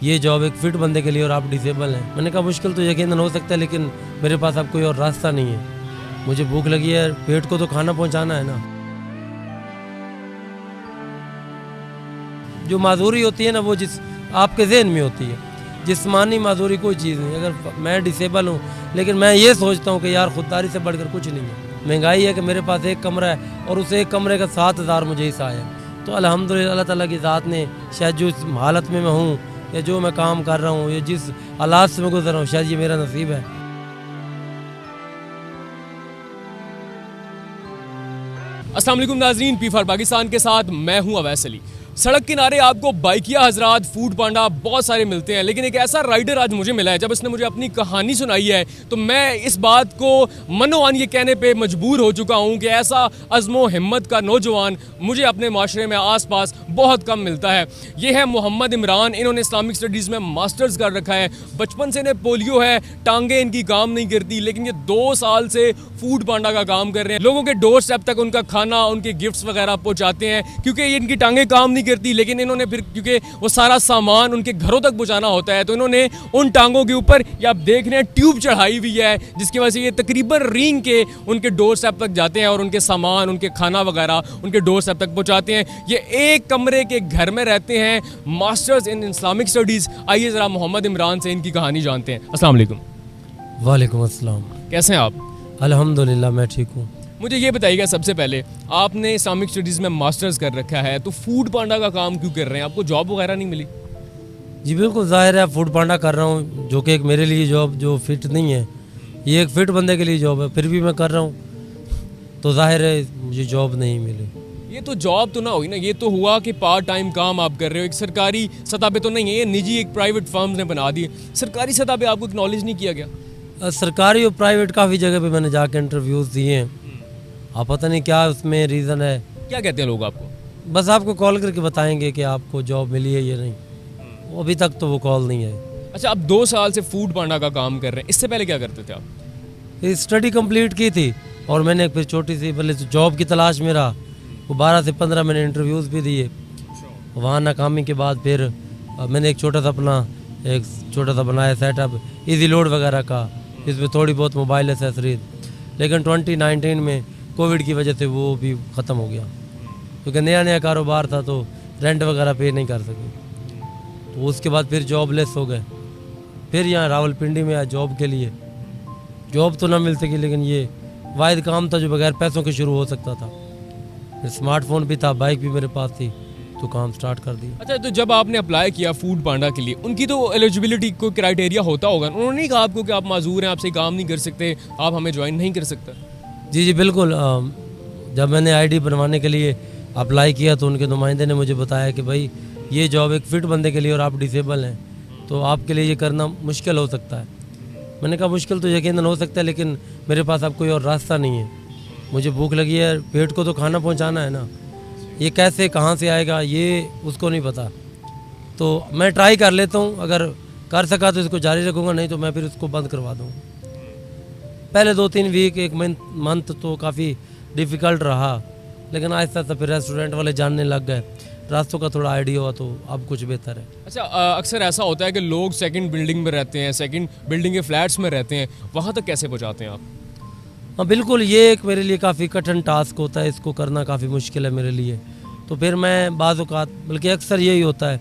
ये जॉब एक फिट बंदे के लिए और आप डिसेबल हैं। मैंने कहा मुश्किल तो यकीनन हो सकता है, लेकिन मेरे पास अब कोई और रास्ता नहीं है। मुझे भूख लगी है, पेट को तो खाना पहुंचाना है ना। जो माजूरी होती है ना, वो जिस आपके जहन में होती है। जिस्मानी माजूरी कोई चीज़ नहीं। अगर मैं डिसेबल हूँ, लेकिन मैं ये सोचता हूँ कि यार खुददारी से बढ़कर कुछ नहीं है। महंगाई है कि मेरे पास एक कमरा है और उस एक कमरे का 7,000 मुझे हिस्सा है। तो अल्हम्दुलिल्लाह अल्लाह ताला की ज़ात ने शायद जो इस हालत में मैं हूँ या जो मैं काम कर रहा हूँ या जिस हालात से मैं गुजर रहा हूँ, शायद ये मेरा नसीब है। अस्सलाम वालेकुम नाज़रीन, पी4 पाकिस्तान के साथ मैं हूं अवैस अली। सड़क किनारे आपको बाइकिया हजरात, फूड पांडा बहुत सारे मिलते हैं, लेकिन एक ऐसा राइडर आज मुझे मिला है। जब इसने मुझे अपनी कहानी सुनाई है तो मैं इस बात को मनोवान ये कहने पे मजबूर हो चुका हूं कि ऐसा अज़्मो हिम्मत का नौजवान मुझे अपने माशरे में आसपास बहुत कम मिलता है। ये है मोहम्मद इमरान। इन्होंने इस्लामिक स्टडीज़ में मास्टर्स कर रखा है। बचपन से इन्हें पोलियो है, टांगे इनकी काम नहीं करती, लेकिन ये 2 साल से फूड पांडा का काम कर रहे हैं। लोगों के डोर स्टेप तक उनका खाना, उनके गिफ्ट्स वगैरह पहुंचाते हैं। क्योंकि ये इनकी टांगे काम नहीं करती, लेकिन इन्होंने फिर क्योंकि वो सारा सामान उनके घरों तक पहुंचाना होता है, तो इन्होंने उन टांगों के ऊपर ये आप देख रहे हैं ट्यूब चढ़ाई हुई है, जिसकी वजह से ये तकरीबन रींग के उनके डोर स्टेप तक जाते हैं और उनके सामान, उनके खाना वगैरह उनके डोर स्टेप तक पहुंचाते हैं। ये एक कमरे के घर में रहते हैं, मास्टर्स इन इस्लामिक स्टडीज़। आइए ज़रा मोहम्मद इमरान से इनकी कहानी जानते हैं। अस्सलाम वालेकुम। वालेकुम अस्सलाम। कैसे हैं आप? अल्हम्दुलिल्लाह मैं ठीक हूँ। मुझे ये बताइएगा, सबसे पहले आपने इस्लामिक स्टडीज़ में मास्टर्स कर रखा है, तो फूड पांडा का काम क्यों कर रहे हैं? आपको जॉब वगैरह नहीं मिली? जी बिल्कुल, ज़ाहिर है फूड पांडा कर रहा हूँ, जो कि एक मेरे लिए जॉब जो फिट नहीं है। ये एक फिट बंदे के लिए जॉब है, फिर भी मैं कर रहा हूँ, तो ज़ाहिर है मुझे जॉब नहीं मिली। ये तो जॉब तो ना हुई ना, ये तो हुआ कि पार्ट टाइम काम आप कर रहे हो। एक सरकारी सतह पे तो नहीं है, ये निजी एक प्राइवेट फर्म्स ने बना दी। सरकारी सतह पे आपको एक्नॉलेज नहीं किया गया? सरकारी और प्राइवेट काफ़ी जगह पे मैंने जाके इंटरव्यूज़ दिए हैं। आप पता नहीं क्या उसमें रीज़न है। क्या कहते हैं लोग आपको? बस आपको कॉल करके बताएंगे कि आपको जॉब मिली है या नहीं। वो अभी तक तो वो कॉल नहीं है। अच्छा, आप 2 साल से फूड पांडा का काम कर रहे हैं, इससे पहले क्या करते थे आप? ये स्टडी कंप्लीट की थी और मैंने फिर छोटी सी पहले तो जॉब की तलाश में रहा। वो 12 से 15 मैंने इंटरव्यूज़ भी दिए। वहाँ नाकामी के बाद फिर मैंने एक छोटा सा बनाया सेटअप इजी लोड वगैरह का, इसमें थोड़ी बहुत मोबाइल एसेसरीज। लेकिन 2019 में कोविड की वजह से वो भी ख़त्म हो गया, क्योंकि नया कारोबार था तो रेंट वगैरह पे नहीं कर सके। तो उसके बाद फिर जॉबलेस हो गए। फिर यहाँ रावलपिंडी में आया जॉब के लिए। जॉब तो ना मिल सकी, लेकिन ये वाहिद काम था जो बगैर पैसों के शुरू हो सकता था। फिर स्मार्टफोन भी था, बाइक भी मेरे पास थी, तो काम स्टार्ट कर दिया। अच्छा, तो जब आपने अप्लाई किया फूड पांडा के लिए, उनकी तो एलिजिबिलिटी कोई क्राइटेरिया होता होगा। उन्होंने नहीं कहा आपको कि आप माजूर हैं, आपसे काम नहीं कर सकते, आप हमें ज्वाइन नहीं कर सकते? जी बिल्कुल। जब मैंने आईडी बनवाने के लिए अप्लाई किया तो उनके नुमाइंदे ने मुझे बताया कि भाई ये जॉब एक फिट बंदे के लिए और आप डिसेबल हैं, तो आपके लिए ये करना मुश्किल हो सकता है। मैंने कहा मुश्किल तो यकीनन हो सकता है, लेकिन मेरे पास अब कोई और रास्ता नहीं है। मुझे भूख लगी है, पेट को तो खाना पहुंचाना है ना। ये कैसे कहाँ से आएगा ये उसको नहीं पता। तो मैं ट्राई कर लेता हूँ, अगर कर सका तो इसको जारी रखूँगा, नहीं तो मैं फिर इसको बंद करवा दूँगा। पहले 2-3 वीक, एक मंथ तो काफ़ी डिफ़िकल्ट रहा, लेकिन आहिस्ता आहिस्ता फिर रेस्टोरेंट वाले जानने लग गए, रास्तों का थोड़ा आइडिया हुआ, तो अब कुछ बेहतर है। अच्छा, अक्सर ऐसा होता है कि लोग सेकंड बिल्डिंग में रहते हैं, सेकंड बिल्डिंग के फ्लैट्स में रहते हैं, वहाँ तक कैसे पहुँचाते हैं आप? हाँ बिल्कुल, ये एक मेरे लिए काफ़ी कठिन टास्क होता है, इसको करना काफ़ी मुश्किल है मेरे लिए। तो फिर मैं बाज़ औक़ात, बल्कि अक्सर यही होता है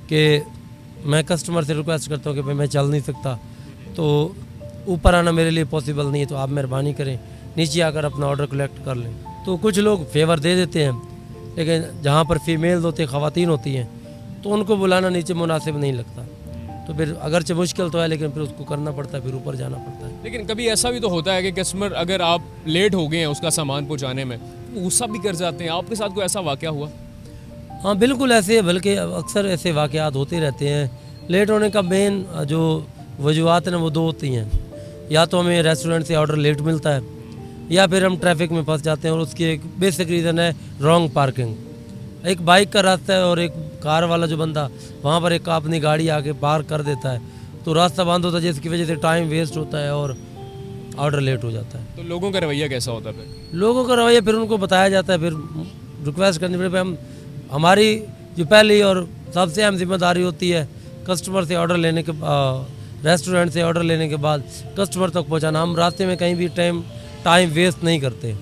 कि मैं कस्टमर से रिक्वेस्ट करता हूँ कि भाई मैं चल नहीं सकता, तो ऊपर आना मेरे लिए पॉसिबल नहीं है, तो आप मेहरबानी करें नीचे आकर अपना ऑर्डर कलेक्ट कर लें। तो कुछ लोग फेवर दे देते हैं, लेकिन जहाँ पर फीमेल्स होती हैं, ख़वातीन होती हैं, तो उनको बुलाना नीचे मुनासिब नहीं लगता। तो फिर अगरचे मुश्किल तो है, लेकिन फिर उसको करना पड़ता है, फिर ऊपर जाना पड़ता है। लेकिन कभी ऐसा भी तो होता है कि कस्टमर, अगर आप लेट हो गए हैं उसका सामान पहुँचाने में, गुस्सा भी कर जाते हैं। आपके साथ कोई ऐसा वाक़या हुआ? हाँ बिल्कुल ऐसे, बल्कि अक्सर ऐसे वाक़यात होते रहते हैं। लेट होने का मेन जो वजूहत है ना, वो 2 होती हैं। या तो हमें रेस्टोरेंट से ऑर्डर लेट मिलता है, या फिर हम ट्रैफिक में फंस जाते हैं, और उसकी एक बेसिक रीज़न है रॉन्ग पार्किंग। एक बाइक का रास्ता है और एक कार वाला जो बंदा वहाँ पर एक अपनी गाड़ी आके पार्क कर देता है, तो रास्ता बंद होता है, जिसकी वजह से टाइम वेस्ट होता है और ऑर्डर लेट हो जाता है। तो लोगों का रवैया कैसा होता है फिर? लोगों का रवैया फिर उनको बताया जाता है, फिर रिक्वेस्ट करनी पड़ती है। हमारी जो पहली और सबसे अहम जिम्मेदारी होती है कस्टमर से ऑर्डर लेने के रेस्टोरेंट से ऑर्डर लेने के बाद कस्टमर तक पहुंचाना। हम रास्ते में कहीं भी टाइम वेस्ट नहीं करते।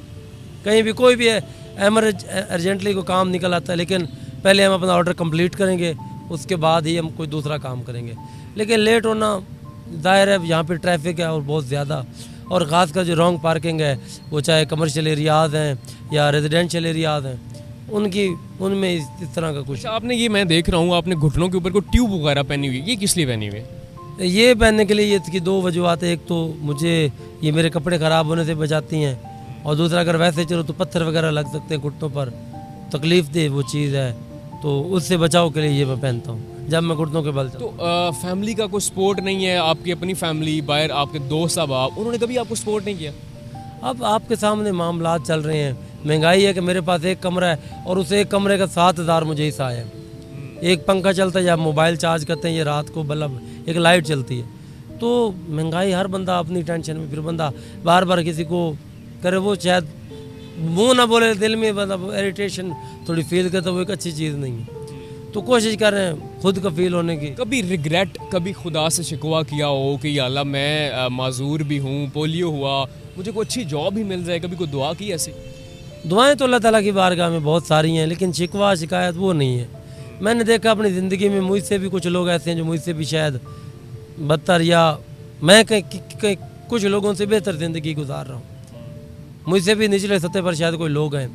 कहीं भी कोई भी अर्जेंटली को काम निकल आता है, लेकिन पहले हम अपना ऑर्डर कंप्लीट करेंगे, उसके बाद ही हम कोई दूसरा काम करेंगे। लेकिन लेट होना ज़ाहिर है, यहाँ पे ट्रैफिक है और बहुत ज़्यादा, और ख़ासकर जो रॉन्ग पार्किंग है, वो चाहे कमर्शियल एरियाज़ हैं या रेजिडेंशियल एरियाज़ हैं, उनमें इस तरह का कुछ। अच्छा, आपने ये मैं देख रहा हूँ आपने घुटनों के ऊपर कोई ट्यूब वगैरह पहनी हुई है, ये किस लिए पहनी हुई है? ये पहनने के लिए ये इसकी दो वजूहत है। एक तो मुझे ये मेरे कपड़े ख़राब होने से बचाती हैं, और दूसरा अगर वैसे चलो तो पत्थर वगैरह लग सकते हैं घुटनों पर, तकलीफ़ दे वो चीज़ है, तो उससे बचाव के लिए ये मैं पहनता हूँ जब मैं घुटनों के बल। तो फैमिली का कोई सपोर्ट नहीं है? आपकी अपनी फैमिली, बाहर आपके दोस्त साहब, उन्होंने कभी आपको सपोर्ट नहीं किया? अब आपके सामने मामलात चल रहे हैं, महंगाई है कि मेरे पास एक कमरा है और उस एक कमरे का 7,000 मुझे हिस्सा है। एक पंखा चलता है या मोबाइल चार्ज करते हैं, ये रात को बल्ब एक लाइट चलती है, तो महंगाई, हर बंदा अपनी टेंशन में, फिर बंदा बार बार किसी को करे, वो शायद मुंह ना बोले, दिल में मतलब इरिटेशन थोड़ी फील करे, तो वो एक अच्छी चीज़ नहीं है। तो कोशिश कर रहे हैं खुद का फील होने की। कभी रिग्रेट, कभी खुदा से शिकवा किया हो कि या अल्लाह मैं माजूर भी हूँ, पोलियो हुआ, मुझे कोई अच्छी जॉब ही मिल जाए, कभी कोई दुआ की ऐसे? दुआएं तो अल्लाह ताला की बारगाह में बहुत सारी हैं, लेकिन शिकवा शिकायत वो नहीं है। मैंने देखा अपनी ज़िंदगी में मुझसे भी कुछ लोग ऐसे हैं जो मुझसे भी शायद बदतर, या मैं कहीं कुछ लोगों से बेहतर ज़िंदगी गुजार रहा हूँ, मुझसे भी निचले सतह पर शायद कोई लोग हैं।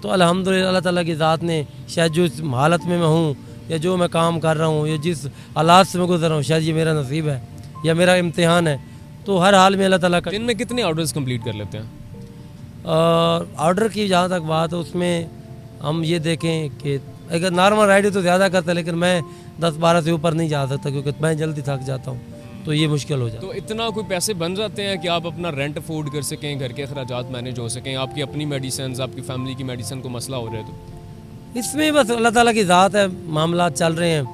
तो अल्हम्दुलिल्लाह अल्लाह ताला की ज़ात ने शायद जो इस हालत में मैं हूँ, या जो मैं काम कर रहा हूँ, या जिस हालात से मैं गुजर रहा हूँ, शायद ये मेरा नसीब है या मेरा इम्तिहान है। तो हर हाल में अल्लाह ताला का। दिन में कितने ऑर्डर्स कंप्लीट कर लेते हैं? ऑर्डर की जहाँ तक बात है, उसमें हम ये देखें कि अगर नॉर्मल राइड तो ज़्यादा करता है, लेकिन मैं 10-12 से ऊपर नहीं जा सकता, क्योंकि मैं जल्दी थक जाता हूँ, तो ये मुश्किल हो जाता है। तो इतना कोई पैसे बन जाते हैं कि आप अपना रेंट अफोर्ड कर सकें, घर के अखराजात मैनेज हो सकें, आपकी अपनी मेडिसिन, आपकी फैमिली की मेडिसिन को मसला हो रहा है? तो इसमें बस अल्लाह ताला की ज़ात है, मामलात चल रहे हैं,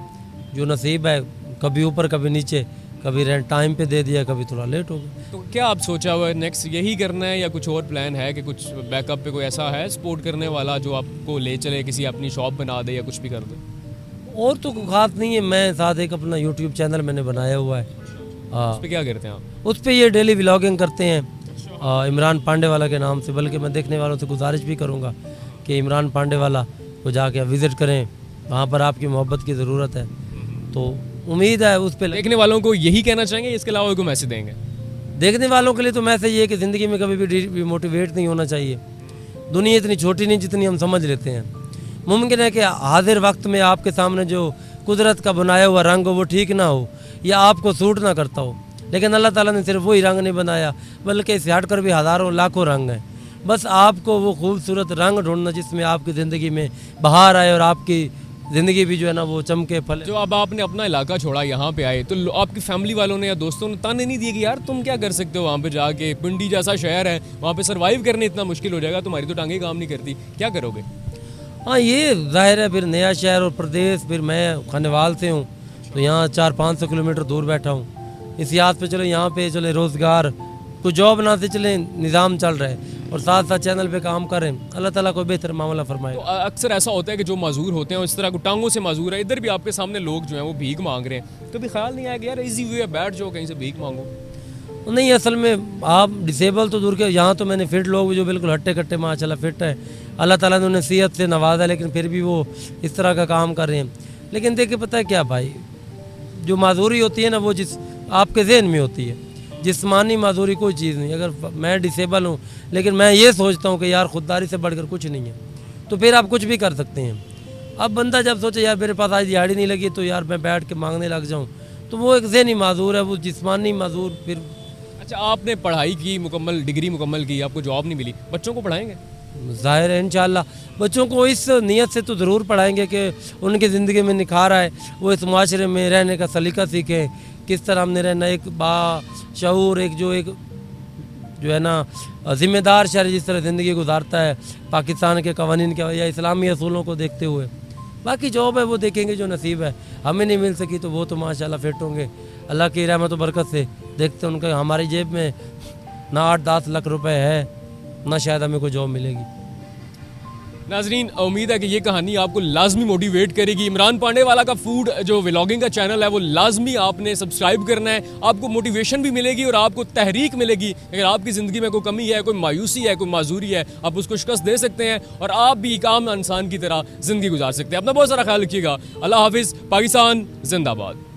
जो नसीब है, कभी ऊपर कभी नीचे, कभी रेंट टाइम पे दे दिया, कभी थोड़ा लेट हो गया। तो क्या आप सोचा हुआ है नेक्स्ट यही करना है, या कुछ और प्लान है कि कुछ बैकअप पे कोई ऐसा है सपोर्ट करने वाला जो आपको ले चले, किसी अपनी शॉप बना दे या कुछ भी कर दे? और तो कोई खास नहीं है। मैं साथ एक अपना यूट्यूब चैनल मैंने बनाया हुआ है, उस पर क्या करते हैं आप? उस पर ये डेली व्लॉगिंग करते हैं, इमरान पांडे वाला के नाम से। बल्कि मैं देखने वालों से गुजारिश भी करूँगा कि इमरान पांडे वाला को जाके विज़िट करें, वहाँ पर आपकी मोहब्बत की ज़रूरत है। तो उम्मीद है उस पर देखने वालों को यही कहना चाहेंगे, इसके अलावा कोई मैसेज देंगे? देखने वालों के लिए तो मैसेज ये है कि ज़िंदगी में कभी भी मोटिवेट नहीं होना चाहिए। दुनिया इतनी छोटी नहीं जितनी हम समझ लेते हैं। मुमकिन है कि हाजिर वक्त में आपके सामने जो कुदरत का बनाया हुआ रंग हो वो ठीक ना हो, या आपको सूट ना करता हो, लेकिन अल्लाह ताला ने सिर्फ वही रंग नहीं बनाया, बल्कि इससे हट कर भी हज़ारों लाखों रंग हैं। बस आपको वो खूबसूरत रंग ढूंढना जिसमें आपकी ज़िंदगी में बहार आए और आपकी ज़िंदगी भी जो है ना वो चमके फले। जो अब आपने अपना इलाका छोड़ा, यहाँ पे आए, तो आपकी फैमिली वालों ने या दोस्तों ने ताने नहीं दिए कि यार तुम क्या कर सकते हो वहाँ पे जाके, पिंडी जैसा शहर है, वहाँ पे सर्वाइव करने इतना मुश्किल हो जाएगा, तुम्हारी तो टांगें काम नहीं करती, क्या करोगे? हाँ, ये जाहिर है, फिर नया शहर और प्रदेश, फिर मैं खानेवाल से हूँ, तो यहाँ 400-500 किलोमीटर दूर बैठा हूँ। इस याद पे चलो यहाँ पे चले रोज़गार, कुछ जॉब ना से चले, निज़ाम चल रहा है, और साथ साथ चैनल पे काम करें। अल्लाह ताला को बेहतर मामला फरमाए। तो अक्सर ऐसा होता है कि जो माजूर होते हैं, इस तरह को टांगों से माजूर है, इधर भी आपके सामने लोग जो हैं वो भीख मांग रहे हैं, कभी ख्याल नहीं आया कि यार इजी वे है, बैठ जाओ कहीं से भीख मांगो? नहीं, असल में आप डिसेबल तो दूर के, यहाँ तो मैंने फिट लोग जो बिल्कुल हट्टे कट्टे माशाल्लाह फिट है, अल्लाह ताला ने उन्हें सेहत से नवाजा, लेकिन फिर भी वो इस तरह का काम कर रहे हैं। लेकिन देखिए पता है क्या भाई, जो माजूरी होती है ना वो जिस आपके जहन में होती है, जिस्मानी माजूरी कोई चीज़ नहीं। अगर मैं डिसेबल हूँ लेकिन मैं ये सोचता हूँ कि यार खुददारी से बढ़कर कुछ नहीं है, तो फिर आप कुछ भी कर सकते हैं। अब बंदा जब सोचे यार मेरे पास आज दिहाड़ी नहीं लगी तो यार मैं बैठ के मांगने लग जाऊँ, तो वो एक जहनी माजूर है, वो जिस्मानी माजूर। फिर अच्छा, आपने पढ़ाई की, मुकम्मल डिग्री मुकम्मल की, आपको जॉब नहीं मिली, बच्चों को पढ़ाएंगे? ज़ाहिर है इंशाअल्लाह बच्चों को इस नीयत से तो ज़रूर पढ़ाएंगे कि उनकी ज़िंदगी में निखार आए, वो इस माशरे में रहने का सलीका सीखें, किस तरह हमने रहना, एक बाशऊर, एक जो है ना ज़िम्मेदार शहर जिस तरह ज़िंदगी गुजारता है पाकिस्तान के कवानीन के या इस्लामी असूलों को देखते हुए। बाकी जॉब है वो देखेंगे, जो नसीब है। हमें नहीं मिल सकी तो वो तो माशाल्लाह फिट होंगे, अल्लाह की रहमत व बरकत से देखते हैं। उनका हमारी जेब में ना 8-10 लाख रुपए है, ना शायद हमें कोई जॉब मिलेगी। नाजरीन, उम्मीद है कि ये कहानी आपको लाजमी मोटिवेट करेगी। इमरान पांडे वाला का फूड जो व्लॉगिंग का चैनल है वो लाजमी आपने सब्सक्राइब करना है। आपको मोटिवेशन भी मिलेगी और आपको तहरीक मिलेगी। अगर आपकी ज़िंदगी में कोई कमी है, कोई मायूसी है, कोई माजूरी है, आप उसको शिकस्त दे सकते हैं और आप भी एक आम इंसान की तरह ज़िंदगी गुजार सकते हैं। अपना बहुत सारा ख्याल रखिएगा। अल्लाह हाफिज़। पाकिस्तान जिंदाबाद।